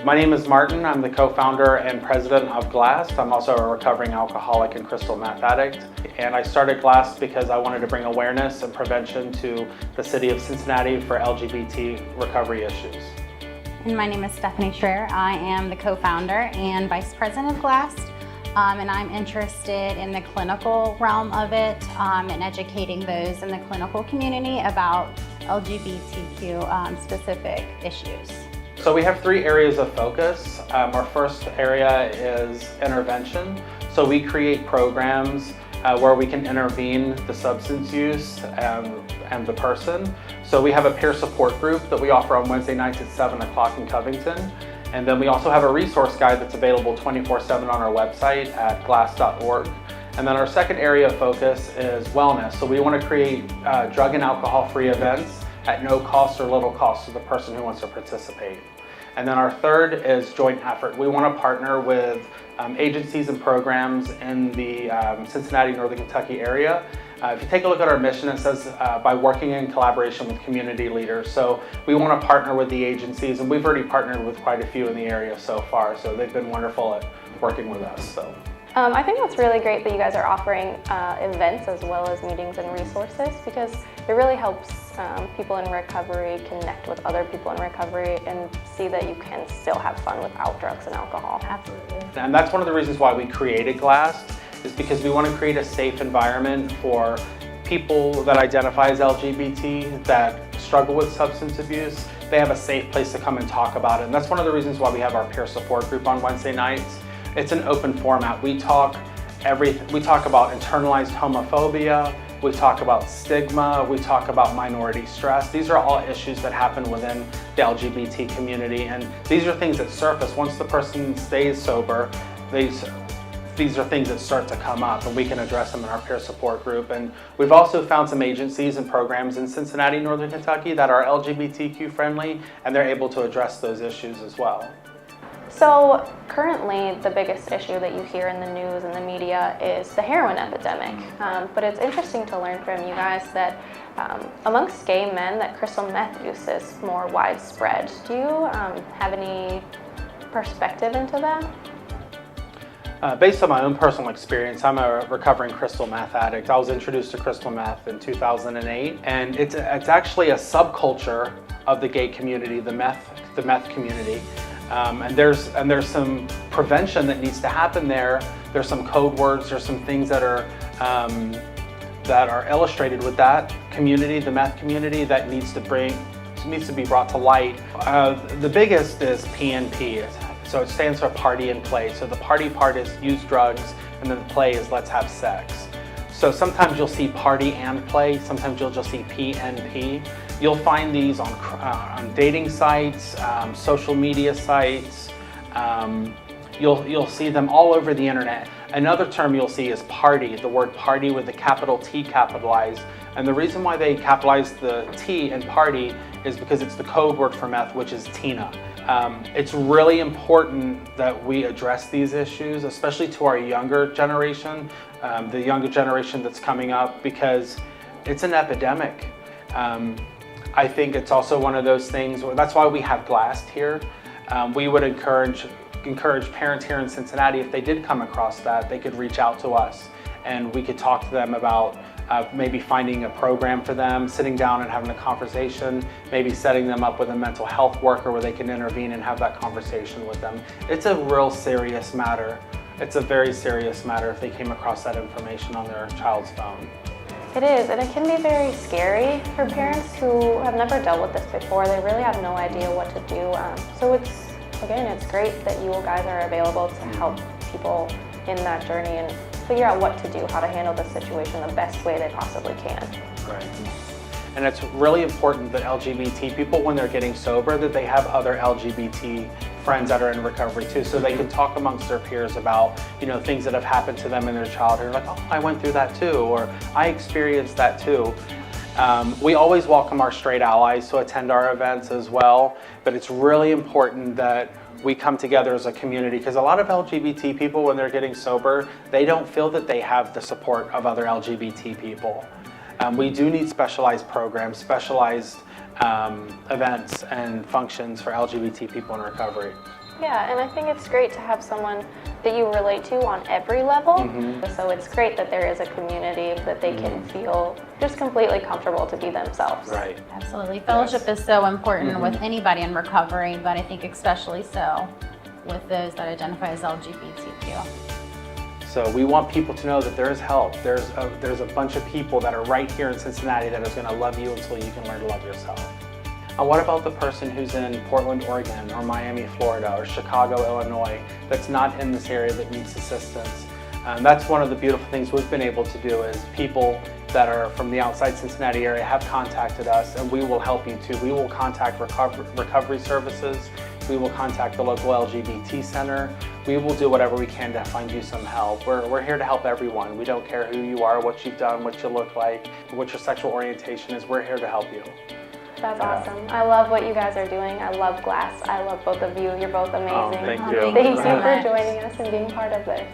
My name is Martin. I'm the co-founder and president of GLAST. I'm also a recovering alcoholic and crystal meth addict. And I started GLAST because I wanted to bring awareness and prevention to the city of Cincinnati for LGBT recovery issues. And my name is Stephanie Schreier. I am the co-founder and vice president of GLAST. And I'm interested in the clinical realm of it and educating those in the clinical community about LGBTQ specific issues. So we have 3 areas of focus. Our first area is intervention. So we create programs where we can intervene the substance use and the person. So we have a peer support group that we offer on Wednesday nights at 7 o'clock in Covington. And then we also have a resource guide that's available 24/7 on our website at glast.org. And then our second area of focus is wellness. So we want to create drug and alcohol-free events at no cost or little cost to the person who wants to participate. And then our third is joint effort. We want to partner with agencies and programs in the Cincinnati, Northern Kentucky area. If you take a look at our mission, it says by working in collaboration with community leaders. So we want to partner with the agencies, and we've already partnered with quite a few in the area so far. So they've been wonderful at working with us. So. I think that's really great that you guys are offering events as well as meetings and resources, because it really helps people in recovery connect with other people in recovery and see that you can still have fun without drugs and alcohol. Absolutely. And that's one of the reasons why we created GLAST, is because we want to create a safe environment for people that identify as LGBT, that struggle with substance abuse. They have a safe place to come and talk about it. And that's one of the reasons why we have our peer support group on Wednesday nights. It's an open format. We talk about internalized homophobia, we talk about stigma, we talk about minority stress. These are all issues that happen within the LGBT community, and these are things that surface once the person stays sober. These are things that start to come up, and we can address them in our peer support group. And we've also found some agencies and programs in Cincinnati, Northern Kentucky that are LGBTQ friendly, and they're able to address those issues as well. So currently the biggest issue that you hear in the news and the media is the heroin epidemic. But it's interesting to learn from you guys that amongst gay men that crystal meth use is more widespread. Do you have any perspective into that? Based on my own personal experience, I'm a recovering crystal meth addict. I was introduced to crystal meth in 2008, and it's actually a subculture of the gay community, the meth community. And there's some prevention that needs to happen there. There's some code words. There's some things that are illustrated with that community, the meth community, that needs to be brought to light. The biggest is PNP. So it stands for party and play. So the party part is use drugs, and then the play is let's have sex. So sometimes you'll see party and play. Sometimes you'll just see PNP. You'll find these on dating sites, social media sites. You'll see them all over the internet. Another term you'll see is party, the word party with the capital T capitalized. And the reason why they capitalize the T in party is because it's the code word for meth, which is Tina. It's really important that we address these issues, especially to our younger generation, the younger generation that's coming up, because it's an epidemic. I think it's also one of those things, that's why we have GLAST here. We would encourage parents here in Cincinnati, if they did come across that, they could reach out to us and we could talk to them about maybe finding a program for them, sitting down and having a conversation, maybe setting them up with a mental health worker where they can intervene and have that conversation with them. It's a real serious matter. It's a very serious matter if they came across that information on their child's phone. It is, and it can be very scary for parents who have never dealt with this before. They really have no idea what to do. So it's great that you guys are available to help people in that journey and figure out what to do, how to handle the situation the best way they possibly can. Right. And it's really important that LGBT people, when they're getting sober, that they have other LGBT friends that are in recovery too, so they can talk amongst their peers about, things that have happened to them in their childhood. Like, oh, I went through that too, or I experienced that too. We always welcome our straight allies to attend our events as well, but it's really important that we come together as a community, because a lot of LGBT people, when they're getting sober, they don't feel that they have the support of other LGBT people. We do need specialized programs, specialized events and functions for LGBT people in recovery. Yeah, and I think it's great to have someone that you relate to on every level. So it's great that there is a community that they can feel just completely comfortable to be themselves. Right. Absolutely. Fellowship is so important with anybody in recovery, but I think especially so with those that identify as LGBTQ. So we want people to know that there is help. There's a bunch of people that are right here in Cincinnati that is going to love you until you can learn to love yourself. And what about the person who's in Portland, Oregon, or Miami, Florida, or Chicago, Illinois, that's not in this area that needs assistance? That's one of the beautiful things we've been able to do is people that are from the outside Cincinnati area have contacted us, and we will help you too. We will contact recovery services. We will contact the local LGBT center. We will do whatever we can to find you some help. We're here to help everyone. We don't care who you are, what you've done, what you look like, what your sexual orientation is. We're here to help you. That's awesome. I love what you guys are doing. I love GLAST. I love both of you. You're both amazing. Oh, thank you. Thank you for joining us and being part of this.